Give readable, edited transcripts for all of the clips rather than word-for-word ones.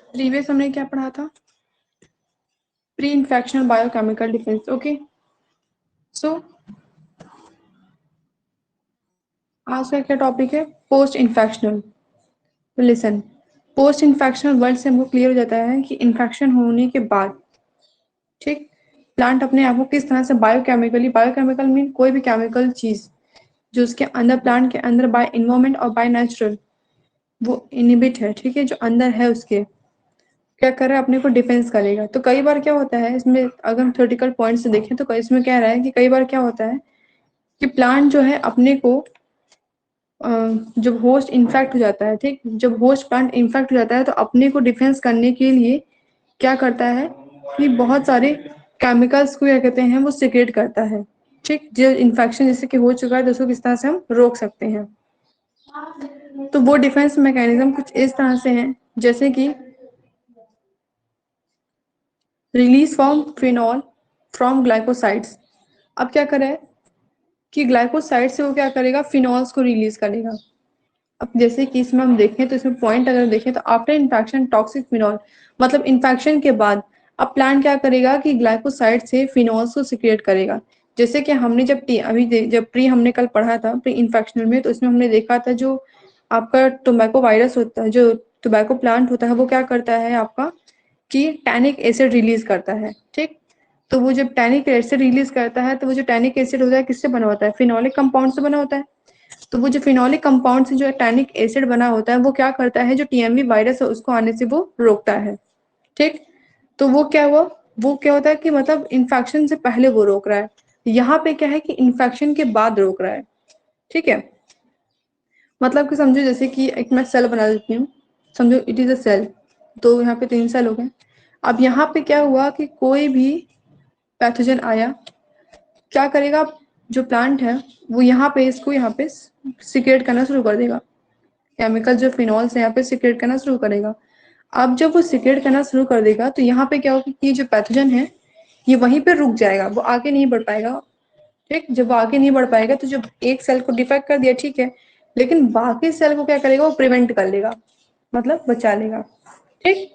Previous हमने क्या पढ़ा था? Pre infectional biochemical defence. Okay, so आज का क्या टॉपिक है? Post infectional. तो लिसन, पोस्ट इन्फेक्शनल वर्ड से हमको क्लियर हो जाता है कि इन्फेक्शन होने के बाद, ठीक, प्लांट अपने आप को किस तरह से बायोकेमिकल मीन कोई भी केमिकल चीज जो उसके अंदर, प्लांट के अंदर बाय इन्वायरमेंट और बाय नेचुरल वो इनहिबिट है, ठीक है, जो अंदर है उसके क्या कर रहा है, अपने को डिफेंस करेगा। तो कई बार क्या होता है इसमें, अगर हम थ्योरेटिकल पॉइंट से देखें तो इसमें कह रहा है कि कई बार क्या होता है कि प्लांट जो है अपने को जब होस्ट इन्फेक्ट हो जाता है, ठीक, जब होस्ट प्लांट इन्फेक्ट हो जाता है तो अपने को डिफेंस करने के लिए क्या करता है कि बहुत सारे केमिकल्स को क्या कहते हैं वो सिक्रेट करता है, ठीक, जो इन्फेक्शन जैसे कि हो चुका है तो उसको किस तरह से हम रोक सकते हैं। तो वो डिफेंस मैकेनिज्म कुछ इस तरह से है, जैसे कि रिलीज फिनॉल फ्रॉम ग्लाइकोसाइड्स। अब क्या करे कि ग्लाइकोसाइड से वो क्या करेगा, फिनॉल्स को रिलीज करेगा। अब जैसे कि इसमें हम देखें तो इसमें पॉइंट अगर देखें तो आफ्टर इन्फेक्शन टॉक्सिक फिनॉल, मतलब इन्फेक्शन के बाद अब प्लांट क्या करेगा कि ग्लाइकोसाइड से फिनॉल्स को सिक्रिएट करेगा। जैसे कि हमने जब प्री हमने कल पढ़ा था प्री इन्फेक्शनल में, तो इसमें हमने देखा था जो आपका टोबैको वायरस होता है, जो टोबैको प्लांट होता है वो क्या करता है आपका कि टैनिक एसिड रिलीज करता है, ठीक। तो वो जब टैनिक एसिड रिलीज करता है तो वो जो टैनिक एसिड होता है किससे बना होता है? फिनोलिक कंपाउंड से बना होता है। तो वो जो फिनोलिक कंपाउंड से जो टैनिक एसिड बना होता है वो क्या करता है, जो टीएमवी वायरस है उसको आने से वो रोकता है, ठीक। तो वो क्या हुआ, वो क्या होता है कि मतलब इन्फेक्शन से पहले वो रोक रहा है, यहाँ पे क्या है कि इन्फेक्शन के बाद रोक रहा है, ठीक है। मतलब कि समझो जैसे कि एक मैं सेल बना देती हूँ, समझो इट इज अ सेल, तो यहाँ पे 3 सेल हो गए। अब यहाँ पे क्या हुआ कि कोई भी पैथोजन आया, क्या करेगा, जो प्लांट है वो यहाँ पे सिक्रेट करना शुरू कर देगा, केमिकल जो फिनॉल से यहाँ पे सिक्रेट करना शुरू करेगा। अब जब वो सिक्रेट करना शुरू कर देगा तो यहाँ पे क्या होगा कि जो पैथोजन है ये वहीं पे रुक जाएगा, वो आगे नहीं बढ़ पाएगा, ठीक। जब वो आगे नहीं बढ़ पाएगा तो जब एक सेल को डिफेक्ट कर दिया, ठीक है, लेकिन बाकी सेल को क्या करेगा, वो प्रिवेंट कर लेगा, मतलब बचा लेगा, ठीक।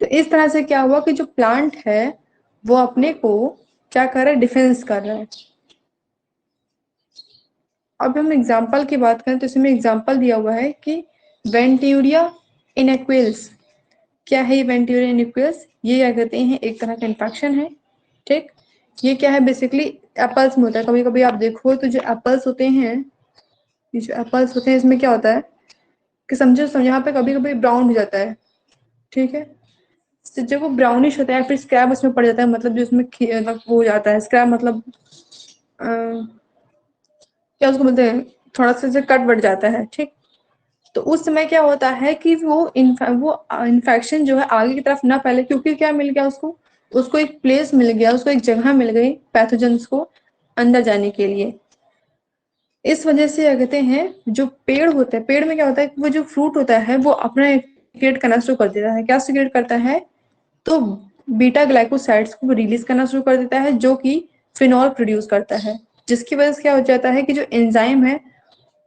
तो इस तरह से क्या हुआ कि जो प्लांट है वो अपने को क्या कर रहा है, डिफेंस कर रहा है। अब हम एग्जाम्पल की बात करें तो इसमें एग्जाम्पल दिया हुआ है कि वेंट्यूरिया इनएक्विल्स। क्या है ये वेंट्यूरिया इनएक्विल्स? ये क्या कहते हैं, एक तरह का इन्फेक्शन है, ठीक। ये क्या है, बेसिकली एप्पल्स में होता है। कभी कभी आप देखो तो जो एप्पल्स होते हैं, ये जो एप्पल्स होते हैं इसमें क्या होता है कि समझो यहाँ पे कभी कभी ब्राउन हो जाता है, ठीक है। तो जब वो ब्राउनिश होता है फिर स्क्रैब उसमें पड़ जाता है, मतलब जो उसमें मतलब वो हो जाता है स्क्रैब, मतलब क्या उसको बोलते हैं, थोड़ा सा कट बढ़ जाता है, ठीक। तो उस समय क्या होता है कि वो इन्फेक्शन जो है आगे की तरफ ना फैले, क्योंकि क्या मिल गया उसको, उसको एक प्लेस मिल गया, उसको एक जगह मिल गई पैथोजेंस को अंदर जाने के लिए। इस वजह से क्या कहते हैं, जो पेड़ होता है, पेड़ में क्या होता है कि वो जो फ्रूट होता है वो अपना सिक्रेट करना शुरू कर देता है। क्या सिक्रेट करता है? तो बीटा ग्लाइकोसाइड्स को रिलीज करना शुरू कर देता है जो कि फिनॉल प्रोड्यूस करता है, जिसकी वजह से क्या हो जाता है कि जो एंजाइम है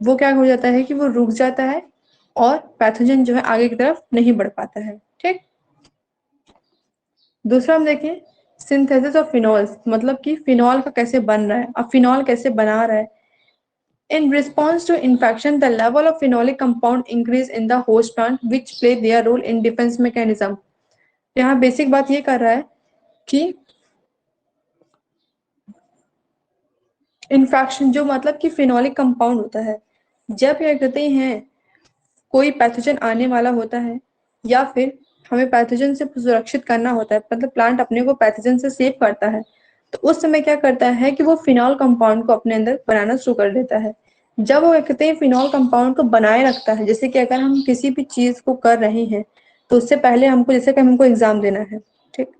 वो क्या हो जाता है कि वो रुक जाता है और पैथोजन जो है आगे की तरफ नहीं बढ़ पाता है, ठीक। दूसरा हम देखें सिंथेसिस ऑफ फिनॉल्स, मतलब कि फिनॉल का कैसे बन रहा है, अब फिनॉल कैसे बना रहा है। In response to infection, the level of phenolic compound increase in the host plant, which play their role in defense mechanism. यहाँ बेसिक बात ये कर रहा है कि इन्फेक्शन जो मतलब कि फिनोलिक कंपाउंड होता है, जब क्या कहते हैं कोई पैथोजन आने वाला होता है या फिर हमें पैथोजन से सुरक्षित करना होता है, मतलब प्लांट अपने को पैथोजन से सेव करता है, तो उस समय क्या करता है कि वो फिनॉल कंपाउंड को अपने अंदर बनाना शुरू कर देता है। जब वो कहते हैं फिनॉल कंपाउंड को बनाए रखता है, जैसे कि अगर हम किसी भी चीज को कर रहे हैं तो उससे पहले हमको, जैसे कि हमको एग्जाम देना है, ठीक।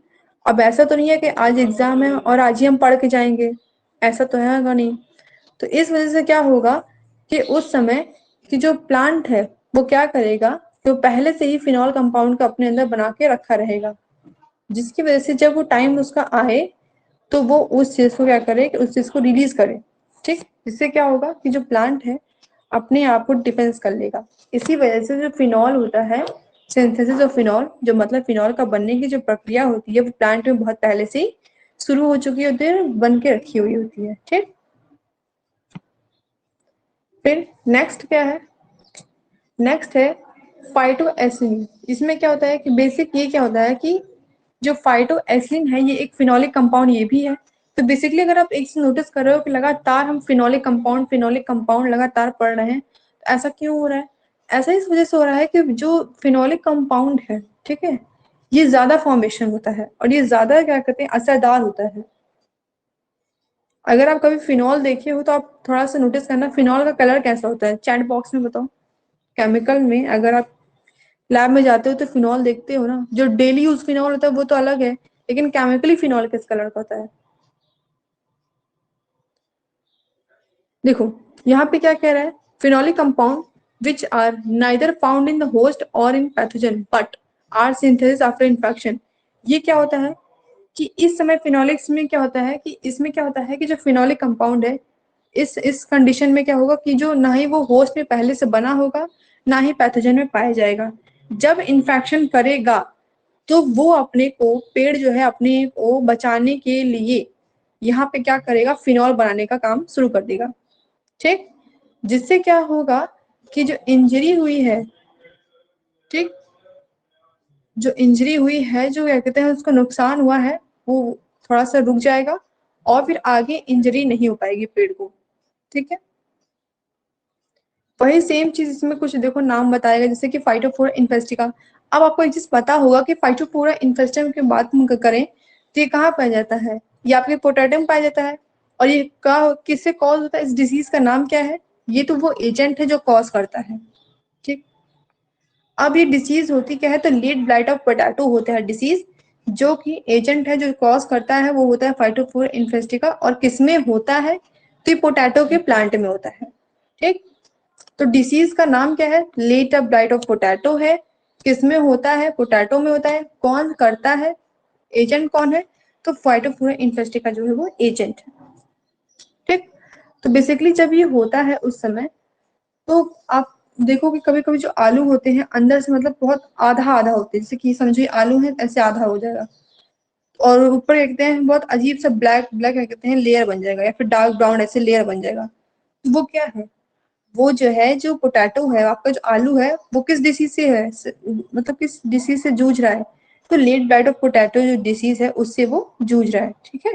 अब ऐसा तो नहीं है कि आज एग्जाम है और आज ही हम पढ़ के जाएंगे, ऐसा तो है नहीं। तो इस वजह से क्या होगा कि उस समय कि जो प्लांट है वो क्या करेगा, तो पहले से ही फिनॉल कंपाउंड को अपने अंदर बना के रखा रहेगा, जिसकी वजह से जब वो टाइम उसका आए तो वो उस चीज को क्या करे कि उस चीज को रिलीज करे, ठीक। इससे क्या होगा कि जो प्लांट है अपने आप को डिफेंस कर लेगा। इसी वजह से जो फिनॉल होता है, सिंथेसिस ऑफ फिनॉल, जो मतलब फिनॉल का बनने की जो प्रक्रिया होती है वो प्लांट में बहुत पहले से ही शुरू हो चुकी होती है, बन के रखी हुई होती है। ठीक। फिर नेक्स्ट क्या है, नेक्स्ट है फाइटोएसिलिन। इसमें क्या होता है कि बेसिक ये क्या होता है कि जो फाइटोएसिलिन है ये एक फिनोलिक कंपाउंड ये भी है। तो बेसिकली अगर आप एक चीज नोटिस कर रहे हो कि लगातार हम फिनोलिक कंपाउंड लगातार पढ़ रहे हैं, तो ऐसा क्यों हो रहा है? ऐसा इस वजह से हो रहा है कि जो फिनोलिक कंपाउंड है, ठीक है, ये ज्यादा फॉर्मेशन होता है और ये ज्यादा क्या कहते हैं असरदार होता है। अगर आप कभी फिनॉल देखे हो तो आप थोड़ा सा नोटिस करना फिनॉल का कलर कैसा होता है, चैट बॉक्स में बताओ। केमिकल में अगर आप लैब में जाते हो तो फिनॉल देखते हो ना, जो डेली यूज फिनॉल होता है वो तो अलग है, लेकिन केमिकली फिनॉल किस कलर का होता है? देखो यहाँ पे क्या कह रहा है, phenolic compound which are neither found in the host or in pathogen but are synthesis after infection. ये क्या होता है कि इस समय फिनोलिक्स में क्या होता है कि इसमें क्या होता है कि जो फिनोलिक कंपाउंड है इस कंडीशन में क्या होगा कि जो ना ही वो होस्ट में पहले से बना होगा ना ही पैथोजन में पाया जाएगा। जब इन्फेक्शन करेगा तो वो अपने को पेड़ जो है अपने को बचाने के लिए यहाँ पे क्या करेगा, फिनॉल बनाने का काम शुरू कर देगा। ठीक। जिससे क्या होगा कि जो इंजरी हुई है, ठीक, जो इंजरी हुई है, जो क्या कहते हैं उसको नुकसान हुआ है, वो थोड़ा सा रुक जाएगा और फिर आगे इंजरी नहीं हो पाएगी पेड़ को। ठीक है। वही सेम चीज इसमें कुछ देखो नाम बताएगा जैसे कि फाइटोफोरा इन्फेस्टिका। अब आपको एक चीज पता होगा कि फाइटोफोरा इन्फेस्टिका की बात हम करें तो ये कहाँ पाया जाता है? ये आपके पोटैटो में पाया जाता है। और ये किससे कॉज होता है? इस डिजीज का नाम क्या है? ये तो वो एजेंट है जो कॉज करता है। ठीक। अब ये डिसीज होती क्या है, तो लेट ब्लाइट ऑफ पोटैटो होता है डिसीज, जो कि एजेंट है जो कॉज करता है वो होता है फाइटोफोरा इन्फेस्टिका। और किसमें होता है? तो ये पोटैटो के प्लांट में होता है। ठीक। तो डिसीज का नाम क्या है? लेट ब्लाइट ऑफ पोटैटो है। किसमें होता है? पोटैटो में होता है। कौन करता है? एजेंट कौन है? तो फाइटोफोरा इन्फेस्टिका जो है वो एजेंट है। ठीक। तो बेसिकली जब ये होता है उस समय, तो आप देखो कि कभी कभी जो आलू होते हैं अंदर से मतलब बहुत आधा आधा होते हैं, जैसे कि समझिए आलू है ऐसे आधा हो जाएगा और ऊपर कहते हैं बहुत अजीब सा ब्लैक ब्लैक कहते हैं लेयर बन जाएगा या फिर डार्क ब्राउन ऐसे लेयर बन जाएगा। वो क्या है? वो जो है जो पोटैटो है आपका, जो आलू है वो किस डिसीज से है, मतलब किस डिसीज से जूझ रहा है? तो लेट ब्लाइट ऑफ पोटैटो जो डिसीज है उससे वो जूझ रहा है। ठीक है।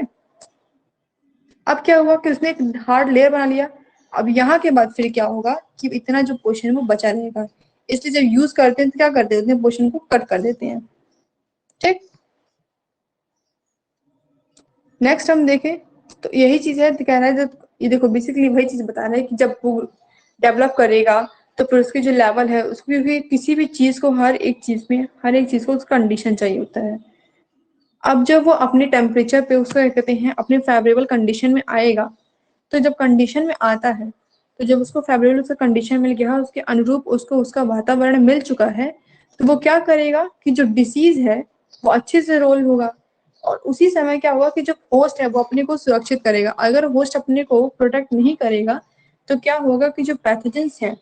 अब क्या हुआ कि उसने एक हार्ड लेयर बना लिया। अब यहाँ के बाद फिर क्या होगा कि इतना जो पोर्शन है वो बचा रहेगा, इसलिए जब यूज करते हैं तो क्या कर देते हैं, पोर्शन को कट कर देते हैं। ठीक। नेक्स्ट हम देखें तो यही चीज है, तो कह रहा है जब ये देखो बेसिकली वही चीज बता रहा है कि जब वो डेवलप करेगा तो फिर उसकी जो लेवल है उसको भी, किसी भी चीज को हर एक चीज को उसका कंडीशन चाहिए होता है। अब जब वो अपने टेम्परेचर पे उसको क्या कहते हैं अपने फेवरेबल कंडीशन में आएगा, तो जब कंडीशन में आता है, तो जब उसको फेवरेबल उसका कंडीशन मिल गया, उसके अनुरूप उसको उसका वातावरण मिल चुका है, तो वो क्या करेगा कि जो डिसीज है वो अच्छे से रोल होगा। और उसी समय क्या होगा कि जो होस्ट है वो अपने को सुरक्षित करेगा। अगर होस्ट अपने को प्रोटेक्ट नहीं करेगा तो क्या होगा कि जो पैथोजेंस है,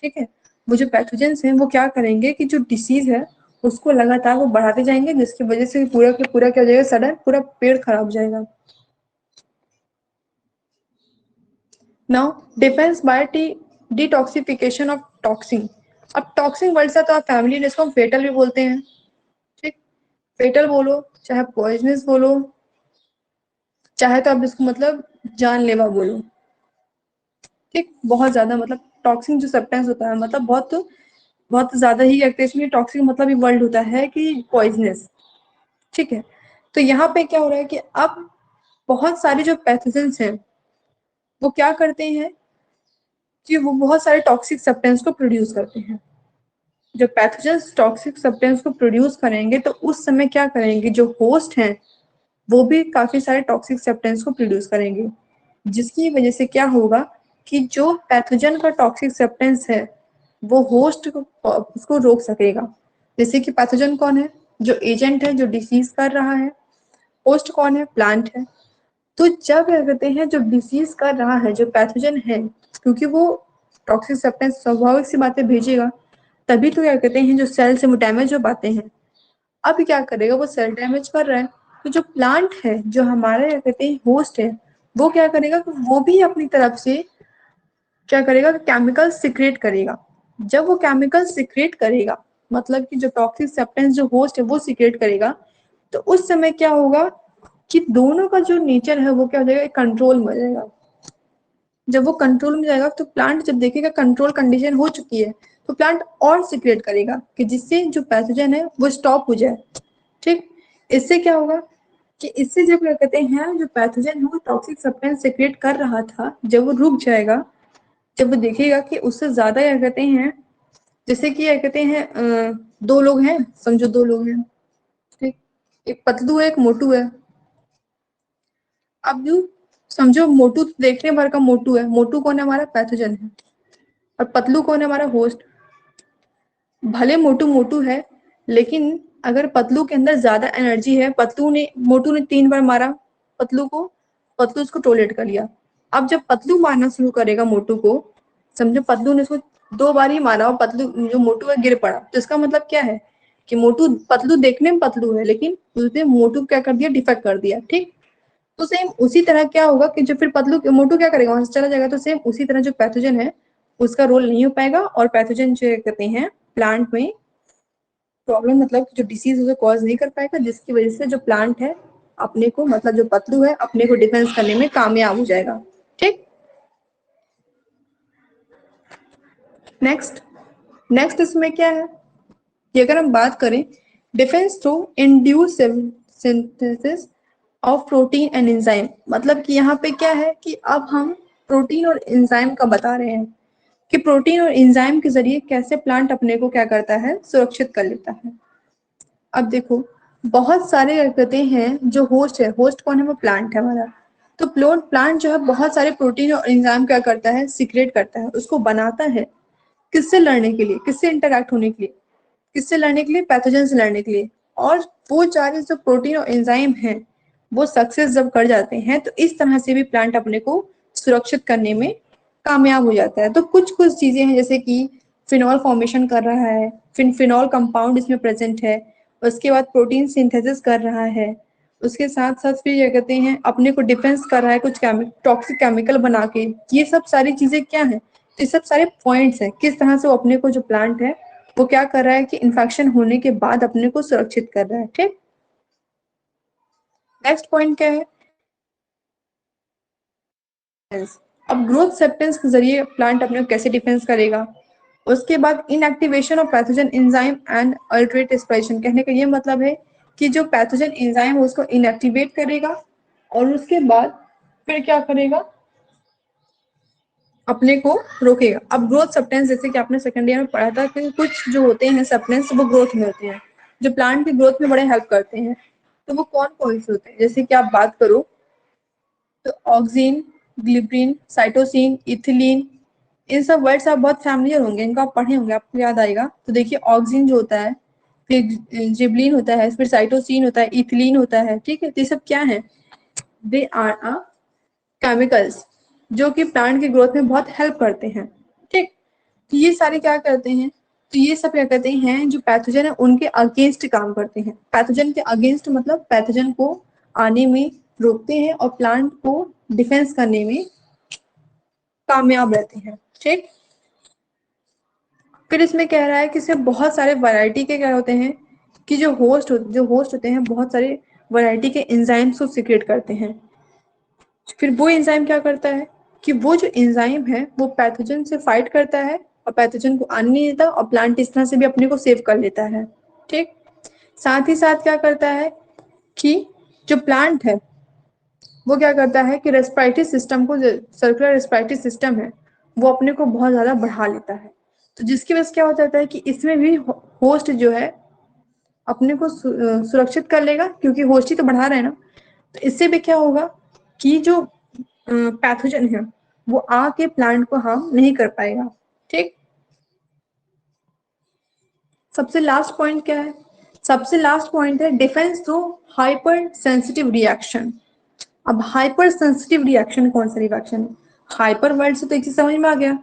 ठीक है, वो जो पैथोजेंस हैं वो क्या करेंगे कि जो डिसीज है उसको लगातार वो बढ़ाते जाएंगे, जिसकी वजह से पूरा के पूरा क्या हो जाएगा, सडन पूरा पेड़ खराब हो जाएगा। Now defence bye detoxification of toxin. अब टॉक्सिन वर्ड से तो आप फैमिली ने इसको हम फेटल भी बोलते हैं। ठीक। फेटल बोलो चाहे पॉइजनस बोलो, चाहे तो आप इसको मतलब जानलेवा बोलो। ठीक। बहुत ज्यादा मतलब टॉक्सिन जो सब्सटेंस होता है मतलब बहुत बहुत ज्यादा ही इसमें टॉक्सिक मतलब ही वर्ल्ड होता है कि पॉइजनस। ठीक है। तो यहाँ पे क्या हो रहा है कि अब बहुत सारे जो पैथोजेंस हैं वो क्या करते हैं कि वो बहुत सारे टॉक्सिक सब्सटेंस को प्रोड्यूस करते हैं। जब पैथोजेंस टॉक्सिक सब्सटेंस को प्रोड्यूस करेंगे तो उस समय क्या करेंगे, जो होस्ट हैं वो भी काफी सारे टॉक्सिक सब्सटेंस को प्रोड्यूस करेंगे, जिसकी वजह से क्या होगा कि जो पैथोजन का टॉक्सिक सब्सटेंस है वो होस्ट को उसको रोक सकेगा। जैसे कि पैथोजन कौन है? जो एजेंट है जो डिसीज कर रहा है। होस्ट कौन है? प्लांट है। तो जब क्या कहते हैं जो डिसीज कर रहा है, जो पैथोजन है, क्योंकि वो टॉक्सिक सब्सटेंस स्वाभाविक सी बातें भेजेगा, तभी तो क्या कहते हैं जो सेल से वो डैमेज हो पाते हैं। अब क्या करेगा, वो सेल डैमेज कर रहा है, तो जो प्लांट है, जो हमारे क्या कहते हैं होस्ट है, वो क्या करेगा, वो भी अपनी तरफ से क्या करेगा, केमिकल सिक्रेट करेगा। जब वो केमिकल सिक्रेट करेगा, मतलब कि जो टॉक्सिक सब्सटेंस जो होस्ट है वो सिक्रेट करेगा, तो उस समय क्या होगा कि दोनों का जो नेचर है वो क्या हो जाएगा, कंट्रोल में जाएगा। जब वो कंट्रोल में जाएगा तो प्लांट जब देखेगा कंट्रोल कंडीशन हो चुकी है, तो प्लांट और सिक्रेट करेगा कि जिससे जो पैथोजन है वो स्टॉप हो जाए। ठीक, इससे क्या होगा कि इससे जब क्या कहते हैं जो पैथोजन है वो टॉक्सिक सब्सटेंस सिक्रेट कर रहा था, जब वो रुक जाएगा, जब वो देखेगा कि उससे ज्यादा क्या कहते हैं, जैसे कि क्या कहते हैं दो लोग हैं, समझो दो लोग हैं, ठीक, एक पतलू है एक मोटू है। अब जो समझो मोटू देखने भर का मोटू है, मोटू कौन है, हमारा पैथोजन है, और पतलू कौन है, हमारा होस्ट। भले मोटू मोटू है, लेकिन अगर पतलू के अंदर ज्यादा एनर्जी है, मोटू ने 3 बार मारा पतलू को, पतलू उसको टॉलरेट कर लिया। अब जब पतलू मारना शुरू करेगा मोटू को, समझो पतलू ने उसको 2 बार ही मारा और पतलू जो मोटू है गिर पड़ा, तो इसका मतलब क्या है कि पतलू देखने में पतलू है, लेकिन उसने मोटू क्या कर दिया, डिफेक्ट कर दिया। ठीक, तो सेम उसी तरह क्या होगा कि जो फिर मोटू क्या करेगा, वहां से चला जाएगा, तो सेम उसी तरह जो पैथोजन है उसका रोल नहीं हो पाएगा, और पैथोजन जो कहते हैं प्लांट में प्रॉब्लम, मतलब जो डिसीज उसे कॉज नहीं कर पाएगा, जिसकी वजह से जो प्लांट है अपने को, मतलब जो पतलू है अपने को डिफेंस करने में कामयाब हो जाएगा। ठीक, नेक्स्ट नेक्स्ट इसमें क्या है कि अगर हम बात करें defence through induce synthesis of protein and enzyme, मतलब कि यहाँ पे क्या है कि अब हम प्रोटीन और एंजाइम का बता रहे हैं कि प्रोटीन और एंजाइम के जरिए कैसे प्लांट अपने को क्या करता है, सुरक्षित कर लेता है। अब देखो, बहुत सारे कहते हैं जो होस्ट है, होस्ट कौन है, वो प्लांट है हमारा। तो प्लांट जो है बहुत सारे प्रोटीन और एंजाइम क्या करता है, सीक्रेट करता है, उसको बनाता है। किससे लड़ने के लिए, किससे इंटरैक्ट होने के लिए, किससे लड़ने के लिए, पैथोजन से लड़ने के लिए। और वो सारे जो प्रोटीन और एंजाइम हैं वो सक्सेस जब कर जाते हैं, तो इस तरह से भी प्लांट अपने को सुरक्षित करने में कामयाब हो जाता है। तो कुछ कुछ चीजें हैं, जैसे कि फिनॉल फॉर्मेशन कर रहा है, फिनॉल कंपाउंड इसमें प्रेजेंट है, उसके बाद प्रोटीन सिंथेसिस कर रहा है, उसके साथ साथ फिर क्या कहते हैं अपने को डिफेंस कर रहा है कुछ टॉक्सिक केमिकल बना के। ये सब सारी चीजें क्या है, तो ये सब सारे पॉइंट्स हैं किस तरह से वो अपने को जो प्लांट है वो क्या कर रहा है कि इन्फेक्शन होने के बाद अपने को सुरक्षित कर रहा है। ठीक, नेक्स्ट पॉइंट क्या है, अब ग्रोथ सेप्टेंस के जरिए प्लांट अपने को कैसे डिफेंस करेगा। उसके बाद inactivation of pathogen enzyme and alternate expression, कहने का ये मतलब है कि जो पैथोजन एंजाइम है उसको इनएक्टिवेट करेगा, और उसके बाद फिर क्या करेगा, अपने को रोकेगा। अब ग्रोथ सब्सटेंस, जैसे कि आपने सेकंड ईयर में पढ़ा था कि कुछ जो होते हैं सब्सटेंस वो ग्रोथ में होते हैं, जो प्लांट की ग्रोथ में बड़े हेल्प करते हैं। तो वो कौन कौन से होते हैं, जैसे कि आप बात करो तो ऑक्सीन, ग्लिब्रिन, साइटोसिन, इथिलीन, इन सब वर्ड्स आप बहुत फैमिलियर होंगे, इनको आप पढ़े होंगे, आपको याद आएगा। तो देखिए ऑक्सीन जो होता है, फिर जिबलिन होता है, फिर साइटोसिन होता है, इथिलीन होता है। ठीक है, तो ये सब क्या है, दे आर अ केमिकल्स जो कि प्लांट की ग्रोथ में बहुत हेल्प करते हैं। ठीक, तो ये सारे क्या करते हैं, तो ये सब क्या कहते हैं जो पैथोजन है उनके अगेंस्ट काम करते हैं। पैथोजन के अगेंस्ट मतलब पैथोजन को आने में रोकते हैं और प्लांट को डिफेंस करने में कामयाब रहते हैं। ठीक, फिर इसमें कह रहा है कि इसमें बहुत सारे वैरायटी के क्या होते हैं कि जो होस्ट होते हैं बहुत सारे वैरायटी के एंजाइम्स को सीक्रेट करते हैं। फिर वो एंजाइम क्या करता है कि वो जो एंजाइम है वो पैथोजन से फाइट करता है और पैथोजन को आने नहीं देता, और प्लांट इस तरह से भी अपने को सेव कर लेता है। ठीक, साथ ही साथ क्या करता है कि जो प्लांट है वो क्या करता है कि रेस्पिरेटरी सिस्टम को, सर्कुलर रेस्पिरेटरी सिस्टम है वो अपने को बहुत ज्यादा बढ़ा लेता है। तो जिसकी वजह से क्या हो जाता है कि इसमें भी होस्ट जो है अपने को सुरक्षित कर लेगा, क्योंकि होस्ट ही तो बढ़ा रहे हैं ना। तो इससे भी क्या होगा कि जो पैथोजन है वो आके प्लांट को हार्म नहीं कर पाएगा। ठीक, सबसे लास्ट पॉइंट क्या है, सबसे लास्ट पॉइंट है defence through hyper sensitive reaction. अब हाइपर सेंसिटिव रिएक्शन कौन सा रिएक्शन है? हाइपर वर्ड से तो एक चीज समझ में आ गया,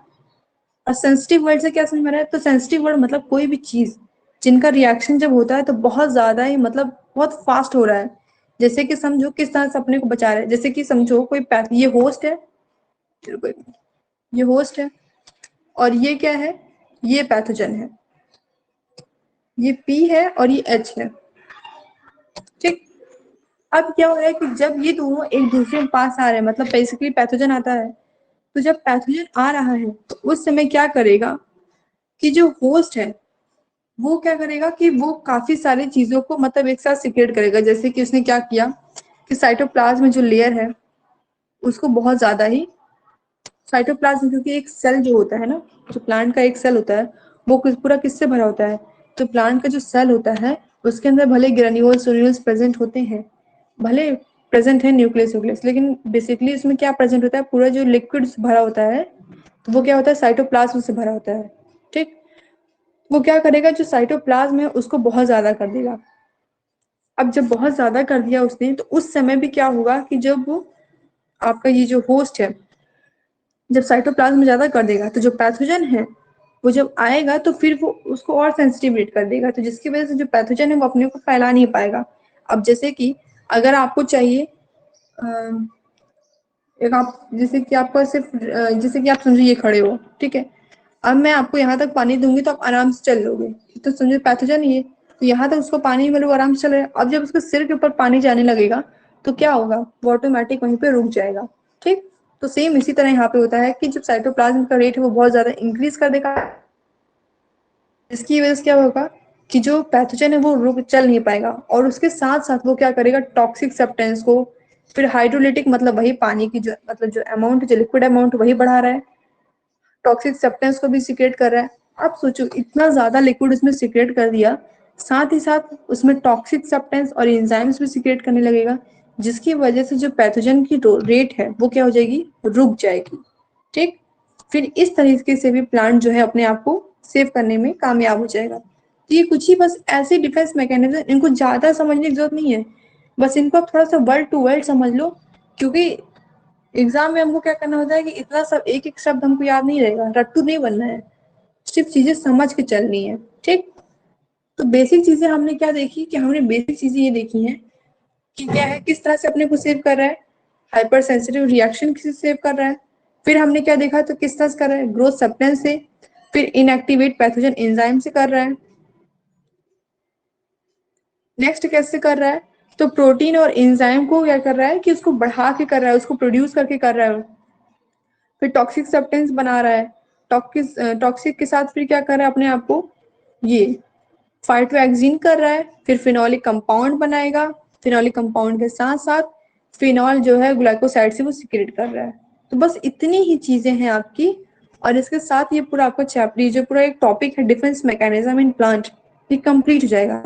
और सेंसिटिव वर्ड से क्या समझ में आ रहा है? तो सेंसिटिव वर्ड मतलब कोई भी चीज जिनका रिएक्शन जब होता है तो बहुत ज्यादा ही मतलब बहुत फास्ट हो रहा है। जैसे कि समझो किस तरह से अपने को बचा रहा है, जैसे कि समझो कोई ये होस्ट है, ये होस्ट है और ये क्या है, ये पैथोजन है, ये पी है और ये एच है, ठीक। अब क्या हो रहा है कि जब ये दोनों एक दूसरे के पास आ रहे हैं, मतलब बेसिकली पैथोजन आता है, तो जब पैथोजन आ रहा है तो उस समय क्या करेगा कि जो होस्ट है वो क्या करेगा कि वो काफी सारी चीजों को मतलब एक साथ सिक्रेट करेगा। जैसे कि उसने क्या किया कि साइटोप्लाज्म में जो लेयर है उसको बहुत ज्यादा ही, साइटोप्लाज्म क्योंकि एक सेल जो होता है ना, जो प्लांट का एक सेल होता है वो पूरा किससे भरा होता है, तो प्लांट का जो सेल होता है उसके अंदर भले ग्रेन्यूल्स सोन्यूल्स प्रेजेंट होते हैं, भले प्रेजेंट है न्यूक्लियस न्यूक्लियस, लेकिन बेसिकली उसमें क्या प्रेजेंट होता है, पूरा जो लिक्विड भरा होता है तो वो क्या होता है, साइटोप्लाज्म से भरा होता है, ठीक। वो क्या करेगा, जो साइटोप्लाज्म है उसको बहुत ज्यादा कर देगा। अब जब बहुत ज्यादा कर दिया उसने तो उस समय भी क्या होगा कि जब वो आपका ये जो होस्ट है जब साइटोप्लाज्म में ज्यादा कर देगा तो जो पैथोजन है वो जब आएगा तो फिर वो उसको और सेंसिटिवेट कर देगा, तो जिसकी वजह से जो पैथोजन है वो अपने को फैला नहीं पाएगा। अब जैसे कि अगर आपको चाहिए एक आप जैसे कि आपको सिर्फ जैसे कि आप समझो ये खड़े हो, ठीक है, अब मैं आपको यहाँ तक पानी दूंगी तो आप आराम से चल लोगे, तो समझो पैथोजन ये, तो यहाँ तक उसको पानी मिले वो आराम से चल रहा है। अब जब उसके सिर के ऊपर पानी जाने लगेगा तो क्या होगा, वो ऑटोमेटिक वहीं पे रुक जाएगा, ठीक। तो सेम इसी तरह यहाँ पे होता है कि जब साइटोप्लाज्म का रेट है वो बहुत ज्यादा इंक्रीज कर देगा, इसकी वजह से क्या होगा कि जो पैथोजन है वो रुक चल नहीं पाएगा, और उसके साथ साथ वो क्या करेगा, टॉक्सिक सब्सटेंस को, फिर हाइड्रोलिटिक मतलब वही पानी की जो मतलब जो अमाउंट जो लिक्विड अमाउंट वही बढ़ा रहा है, टॉक्सिक सब्सटेंस को भी सिक्रेट कर रहा है। अब सोचो इतना ज्यादा लिक्विड उसमें सिक्रेट कर दिया, साथ ही साथ उसमें टॉक्सिक सब्सटेंस और एंजाइम्स भी सिक्रेट करने लगेगा, जिसकी वजह से जो पैथोजन की रेट है वो क्या हो जाएगी, रुक जाएगी, ठीक। फिर इस तरीके से भी प्लांट जो है अपने आप को सेव करने में कामयाब हो जाएगा। तो ये कुछ ही बस ऐसे डिफेंस मैकेनिज्म, इनको ज्यादा समझने की जरूरत नहीं है, बस इनको आप थोड़ा सा वर्ड टू वर्ड समझ लो, क्योंकि एग्जाम में हमको क्या करना होता है कि इतना सब एक एक शब्द हमको याद नहीं रहेगा, रट्टू नहीं बनना है, सिर्फ चीजें समझ के चलनी है, ठीक। तो बेसिक चीजें हमने क्या देखी कि हमने बेसिक चीजें ये देखी हैं कि क्या है, किस तरह से अपने को सेव कर रहा है, हाइपर सेंसिटिव रिएक्शन किसी सेव कर रहा है, फिर हमने क्या देखा तो किस तरह से कर रहा है, ग्रोथ सब्सटेंस से, फिर इनएक्टिवेट पैथोजन एंजाइम से कर रहा है, नेक्स्ट कैसे कर रहा है, तो प्रोटीन और एंजाइम को क्या कर रहा है कि उसको बढ़ा के कर रहा है, उसको प्रोड्यूस करके कर रहा है, फिर टॉक्सिक सब्सटेंस बना रहा है, टॉक्सिक के साथ फिर क्या कर रहा है अपने आप को, ये फाइटोएक्सिन कर रहा है, फिर फिनोलिक कंपाउंड बनाएगा, फिनोलिक कंपाउंड के साथ साथ फिनॉल जो है ग्लाइकोसाइड से वो सिक्रेट कर रहा है। तो बस इतनी ही चीजें हैं आपकी, और इसके साथ ये पूरा आपका चैप्टर जो पूरा एक टॉपिक है डिफेंस मैकेनिज्म इन प्लांट, ये कंप्लीट हो जाएगा।